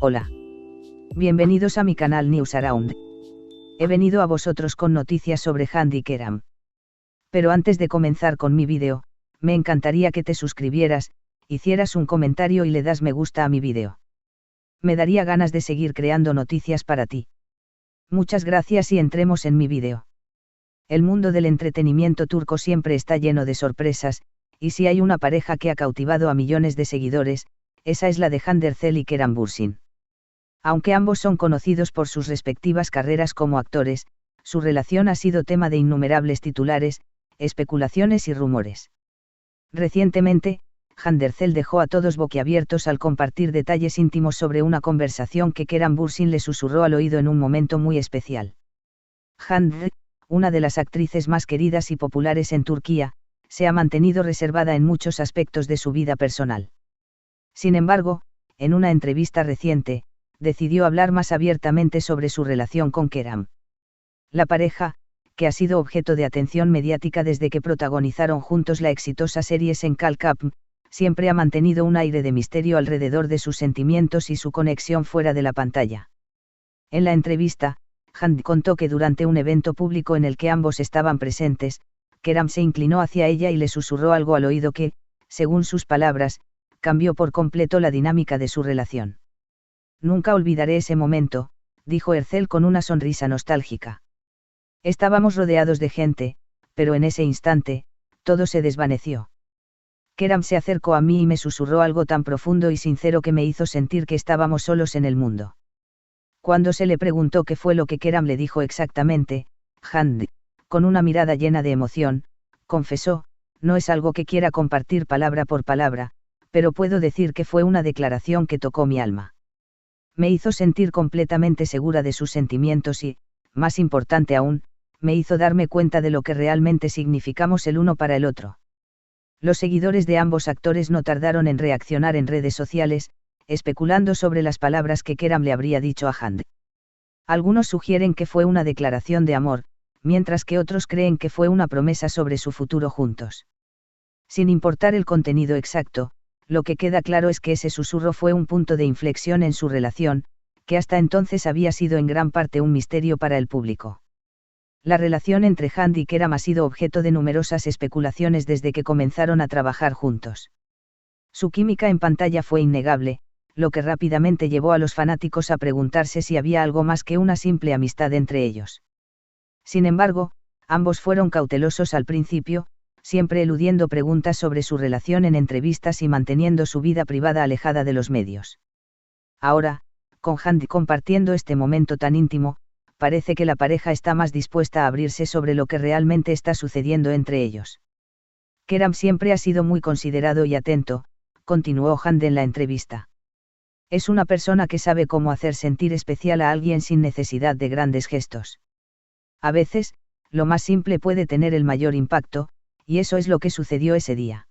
Hola. Bienvenidos a mi canal News Around. He venido a vosotros con noticias sobre Hand y Keram. Pero antes de comenzar con mi vídeo, me encantaría que te suscribieras, hicieras un comentario y le das me gusta a mi vídeo. Me daría ganas de seguir creando noticias para ti. Muchas gracias y entremos en mi vídeo. El mundo del entretenimiento turco siempre está lleno de sorpresas, y si hay una pareja que ha cautivado a millones de seguidores, esa es la de Hande Erçel y Keram Bürsin. Aunque ambos son conocidos por sus respectivas carreras como actores, su relación ha sido tema de innumerables titulares, especulaciones y rumores. Recientemente, Hande Erçel dejó a todos boquiabiertos al compartir detalles íntimos sobre una conversación que Keram Bürsin le susurró al oído en un momento muy especial. Hande, una de las actrices más queridas y populares en Turquía, se ha mantenido reservada en muchos aspectos de su vida personal. Sin embargo, en una entrevista reciente, decidió hablar más abiertamente sobre su relación con Keram. La pareja, que ha sido objeto de atención mediática desde que protagonizaron juntos la exitosa serie Senkal Kapm, siempre ha mantenido un aire de misterio alrededor de sus sentimientos y su conexión fuera de la pantalla. En la entrevista, Hande contó que durante un evento público en el que ambos estaban presentes, Keram se inclinó hacia ella y le susurró algo al oído que, según sus palabras, cambió por completo la dinámica de su relación. Nunca olvidaré ese momento, dijo Erçel con una sonrisa nostálgica. Estábamos rodeados de gente, pero en ese instante, todo se desvaneció. Keram se acercó a mí y me susurró algo tan profundo y sincero que me hizo sentir que estábamos solos en el mundo. Cuando se le preguntó qué fue lo que Keram le dijo exactamente, Hande, con una mirada llena de emoción, confesó: no es algo que quiera compartir palabra por palabra, pero puedo decir que fue una declaración que tocó mi alma. Me hizo sentir completamente segura de sus sentimientos y, más importante aún, me hizo darme cuenta de lo que realmente significamos el uno para el otro. Los seguidores de ambos actores no tardaron en reaccionar en redes sociales, especulando sobre las palabras que Keram le habría dicho a Hande. Algunos sugieren que fue una declaración de amor, mientras que otros creen que fue una promesa sobre su futuro juntos. Sin importar el contenido exacto, lo que queda claro es que ese susurro fue un punto de inflexión en su relación, que hasta entonces había sido en gran parte un misterio para el público. La relación entre Hande y Keram ha sido objeto de numerosas especulaciones desde que comenzaron a trabajar juntos. Su química en pantalla fue innegable, lo que rápidamente llevó a los fanáticos a preguntarse si había algo más que una simple amistad entre ellos. Sin embargo, ambos fueron cautelosos al principio, siempre eludiendo preguntas sobre su relación en entrevistas y manteniendo su vida privada alejada de los medios. Ahora, con Hande compartiendo este momento tan íntimo, parece que la pareja está más dispuesta a abrirse sobre lo que realmente está sucediendo entre ellos. Keram siempre ha sido muy considerado y atento, continuó Hande en la entrevista. Es una persona que sabe cómo hacer sentir especial a alguien sin necesidad de grandes gestos. A veces, lo más simple puede tener el mayor impacto, y eso es lo que sucedió ese día.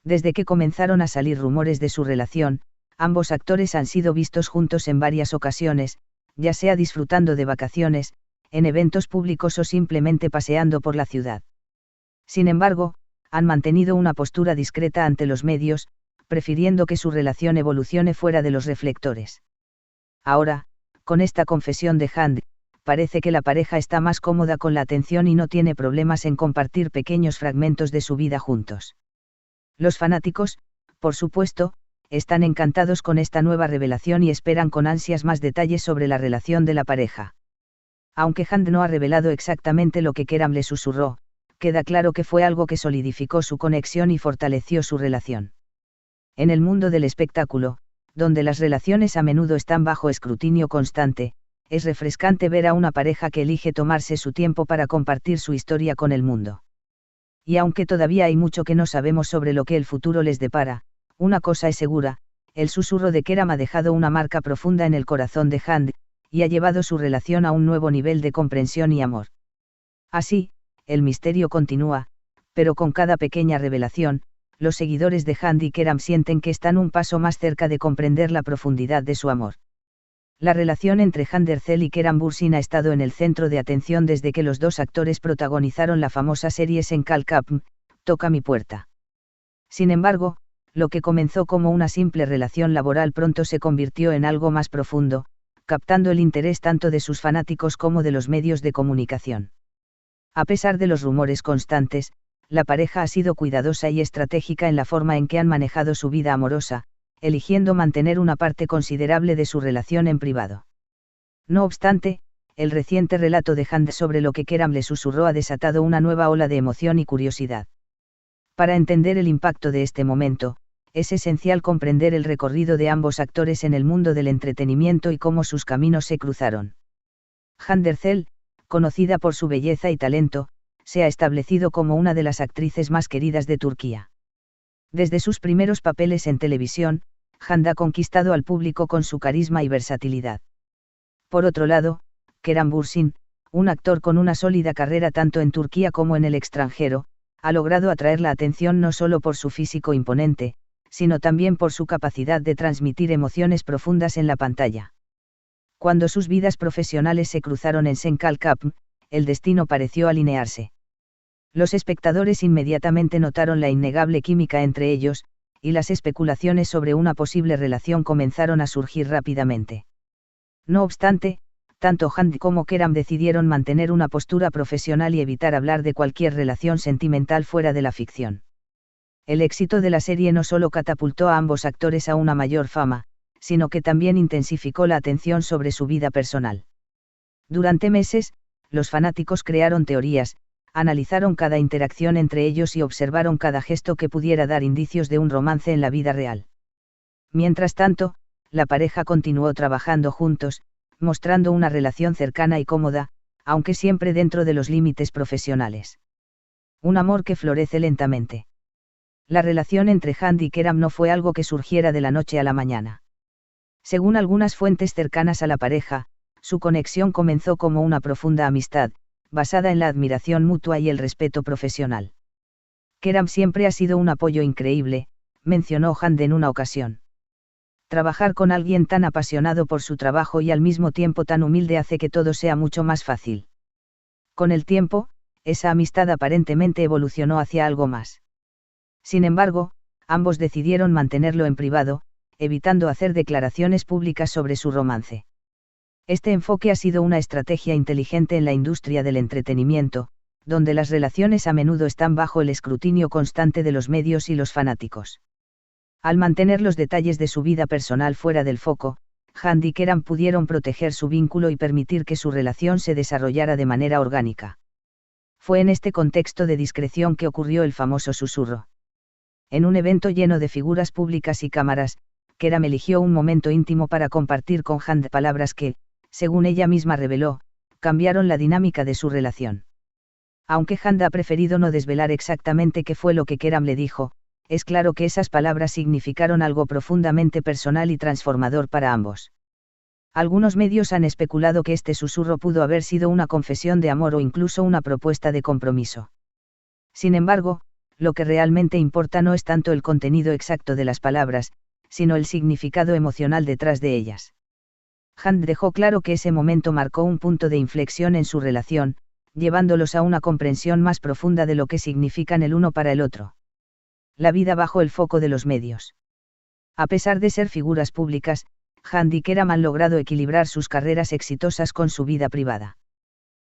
Desde que comenzaron a salir rumores de su relación, ambos actores han sido vistos juntos en varias ocasiones, ya sea disfrutando de vacaciones, en eventos públicos o simplemente paseando por la ciudad. Sin embargo, han mantenido una postura discreta ante los medios, prefiriendo que su relación evolucione fuera de los reflectores. Ahora, con esta confesión de Hande, parece que la pareja está más cómoda con la atención y no tiene problemas en compartir pequeños fragmentos de su vida juntos. Los fanáticos, por supuesto, están encantados con esta nueva revelación y esperan con ansias más detalles sobre la relación de la pareja. Aunque Hande no ha revelado exactamente lo que Keram le susurró, queda claro que fue algo que solidificó su conexión y fortaleció su relación. En el mundo del espectáculo, donde las relaciones a menudo están bajo escrutinio constante, es refrescante ver a una pareja que elige tomarse su tiempo para compartir su historia con el mundo. Y aunque todavía hay mucho que no sabemos sobre lo que el futuro les depara, una cosa es segura: el susurro de Keram ha dejado una marca profunda en el corazón de Hande, y ha llevado su relación a un nuevo nivel de comprensión y amor. Así, el misterio continúa, pero con cada pequeña revelación, los seguidores de Hande y Keram sienten que están un paso más cerca de comprender la profundidad de su amor. La relación entre Hande Erçel y Keram Bürsin ha estado en el centro de atención desde que los dos actores protagonizaron la famosa serie Senkal Kapm, Toca mi puerta. Sin embargo, Lo que comenzó como una simple relación laboral pronto se convirtió en algo más profundo, captando el interés tanto de sus fanáticos como de los medios de comunicación. A pesar de los rumores constantes, la pareja ha sido cuidadosa y estratégica en la forma en que han manejado su vida amorosa, eligiendo mantener una parte considerable de su relación en privado. No obstante, el reciente relato de Hand sobre lo que Keram le susurró ha desatado una nueva ola de emoción y curiosidad. Para entender el impacto de este momento, es esencial comprender el recorrido de ambos actores en el mundo del entretenimiento y cómo sus caminos se cruzaron. Hande Erçel, conocida por su belleza y talento, se ha establecido como una de las actrices más queridas de Turquía. Desde sus primeros papeles en televisión, Hande ha conquistado al público con su carisma y versatilidad. Por otro lado, Keram Bürsin, un actor con una sólida carrera tanto en Turquía como en el extranjero, ha logrado atraer la atención no solo por su físico imponente, sino también por su capacidad de transmitir emociones profundas en la pantalla. Cuando sus vidas profesionales se cruzaron en Senkal Cup, el destino pareció alinearse. Los espectadores inmediatamente notaron la innegable química entre ellos, y las especulaciones sobre una posible relación comenzaron a surgir rápidamente. No obstante, tanto Hande como Keram decidieron mantener una postura profesional y evitar hablar de cualquier relación sentimental fuera de la ficción. El éxito de la serie no solo catapultó a ambos actores a una mayor fama, sino que también intensificó la atención sobre su vida personal. Durante meses, los fanáticos crearon teorías, analizaron cada interacción entre ellos y observaron cada gesto que pudiera dar indicios de un romance en la vida real. Mientras tanto, la pareja continuó trabajando juntos, mostrando una relación cercana y cómoda, aunque siempre dentro de los límites profesionales. Un amor que florece lentamente. La relación entre Hande y Keram no fue algo que surgiera de la noche a la mañana. Según algunas fuentes cercanas a la pareja, su conexión comenzó como una profunda amistad, basada en la admiración mutua y el respeto profesional. Keram siempre ha sido un apoyo increíble, mencionó Hande en una ocasión. Trabajar con alguien tan apasionado por su trabajo y al mismo tiempo tan humilde hace que todo sea mucho más fácil. Con el tiempo, esa amistad aparentemente evolucionó hacia algo más. Sin embargo, ambos decidieron mantenerlo en privado, evitando hacer declaraciones públicas sobre su romance. Este enfoque ha sido una estrategia inteligente en la industria del entretenimiento, donde las relaciones a menudo están bajo el escrutinio constante de los medios y los fanáticos. Al mantener los detalles de su vida personal fuera del foco, Hande y Keram pudieron proteger su vínculo y permitir que su relación se desarrollara de manera orgánica. Fue en este contexto de discreción que ocurrió el famoso susurro. En un evento lleno de figuras públicas y cámaras, Keram eligió un momento íntimo para compartir con Hande palabras que, según ella misma reveló, cambiaron la dinámica de su relación. Aunque Hande ha preferido no desvelar exactamente qué fue lo que Keram le dijo, es claro que esas palabras significaron algo profundamente personal y transformador para ambos. Algunos medios han especulado que este susurro pudo haber sido una confesión de amor o incluso una propuesta de compromiso. Sin embargo, lo que realmente importa no es tanto el contenido exacto de las palabras, sino el significado emocional detrás de ellas. Hande dejó claro que ese momento marcó un punto de inflexión en su relación, llevándolos a una comprensión más profunda de lo que significan el uno para el otro. La vida bajo el foco de los medios. A pesar de ser figuras públicas, Hande y Keram han logrado equilibrar sus carreras exitosas con su vida privada.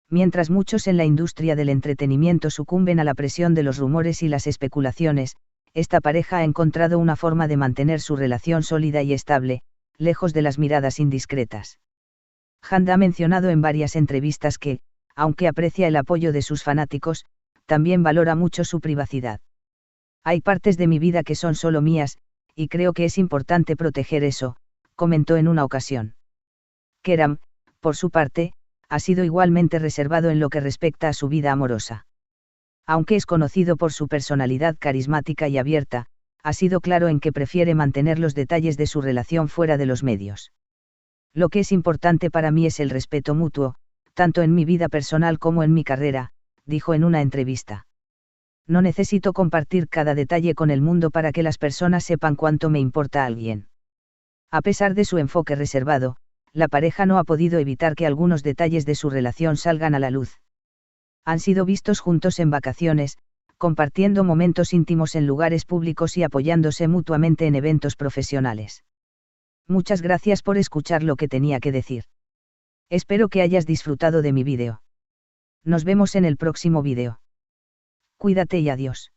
Mientras muchos en la industria del entretenimiento sucumben a la presión de los rumores y las especulaciones, esta pareja ha encontrado una forma de mantener su relación sólida y estable, lejos de las miradas indiscretas. Hande ha mencionado en varias entrevistas que, aunque aprecia el apoyo de sus fanáticos, también valora mucho su privacidad. Hay partes de mi vida que son solo mías, y creo que es importante proteger eso, comentó en una ocasión. Keram, por su parte, ha sido igualmente reservado en lo que respecta a su vida amorosa. Aunque es conocido por su personalidad carismática y abierta, ha sido claro en que prefiere mantener los detalles de su relación fuera de los medios. Lo que es importante para mí es el respeto mutuo, tanto en mi vida personal como en mi carrera, dijo en una entrevista. No necesito compartir cada detalle con el mundo para que las personas sepan cuánto me importa a alguien. A pesar de su enfoque reservado, la pareja no ha podido evitar que algunos detalles de su relación salgan a la luz. Han sido vistos juntos en vacaciones, compartiendo momentos íntimos en lugares públicos y apoyándose mutuamente en eventos profesionales. Muchas gracias por escuchar lo que tenía que decir. Espero que hayas disfrutado de mi vídeo. Nos vemos en el próximo vídeo. Cuídate y adiós.